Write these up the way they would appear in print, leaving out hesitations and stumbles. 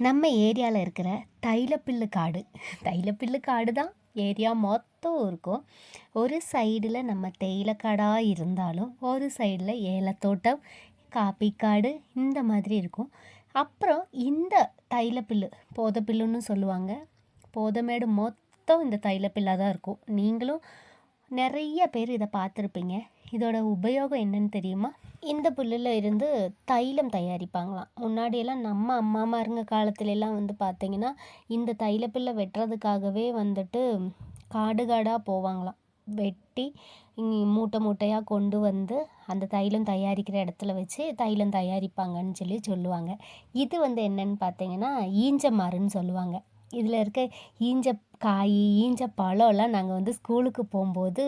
நம்ம ஏரியாவில் இருக்கிற தைலப்பில்லு காடு தைலப்பில்லு காடு தான் ஏரியா மொத்தம் இருக்கும். ஒரு சைடில் நம்ம தேயிலைக்காடாக இருந்தாலும் ஒரு சைடில் ஏலத்தோட்டம், காப்பிக்காடு இந்த மாதிரி இருக்கும். அப்புறம் இந்த தைலப்பில்லு போதப்பில்லுன்னு சொல்லுவாங்க. போதமேடு மொத்தம் இந்த தைலப்பில்லாக தான் இருக்கும். நீங்களும் நிறைய பேர் இதை பார்த்துருப்பீங்க. இதோட உபயோகம் என்னன்னு தெரியுமா? இந்த புல்லில் இருந்து தைலம் தயாரிப்பாங்களாம். முன்னாடியெல்லாம் நம்ம அம்மாமாருங்க காலத்துலலாம் பார்த்திங்கன்னா இந்த தைலப்பில்லை வெட்டுறதுக்காகவே காடு காடாக போவாங்களாம். வெட்டி மூட்டை மூட்டையாக கொண்டு வந்து அந்த தைலம் தயாரிக்கிற இடத்துல வச்சு தைலம் தயாரிப்பாங்கன்னு சொல்லுவாங்க. இது என்னன்னு பார்த்தீங்கன்னா ஈஞ்சமாருன்னு சொல்லுவாங்க. இதில் இருக்க ஈஞ்ச காய், ஈஞ்ச பழம்லாம் நாங்கள் ஸ்கூலுக்கு போகும்போது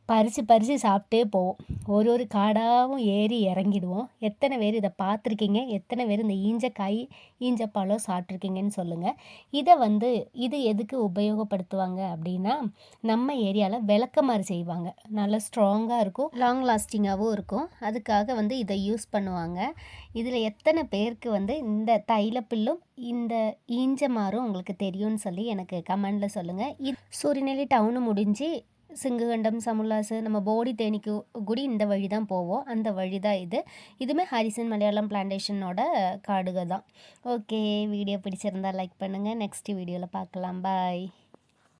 பறித்து சாப்பிட்டே போவோம். ஒரு காடாகவும் ஏறி இறங்கிடுவோம். எத்தனை பேர் இதை பார்த்துருக்கீங்க? எத்தனை பேர் இந்த ஈஞ்ச காய், ஈஞ்ச பழம் சாப்பிட்ருக்கீங்கன்னு சொல்லுங்கள். இது எதுக்கு உபயோகப்படுத்துவாங்க அப்படின்னா, நம்ம ஏரியாவில் விளக்கமாறு செய்வாங்க. நல்லா ஸ்ட்ராங்காக இருக்கும், லாங் லாஸ்டிங்காகவும் இருக்கும். அதுக்காக இதை யூஸ் பண்ணுவாங்க. இதில் எத்தனை பேருக்கு இந்த தைலப்பில்லும் இந்த ஈஞ்சமாரும் உங்களுக்கு தெரியும்னு சொல்லி எனக்கு கமெண்டில் சொல்லுங்கள். சூரியநெல்லி டவுனு முடிஞ்சு சிங்குகண்டம், சமுலாசு, நம்ம போடி தேனிக்கு குடி இந்த வழி தான் போவோம். அந்த வழி தான் இதுவுமே ஹாரிசன் மலையாளம் பிளான்டேஷனோட காடுக தான். ஓகே, வீடியோ பிடிச்சிருந்தா லைக் பண்ணுங்கள். நெக்ஸ்ட் வீடியோவில் பார்க்கலாம். பாய்.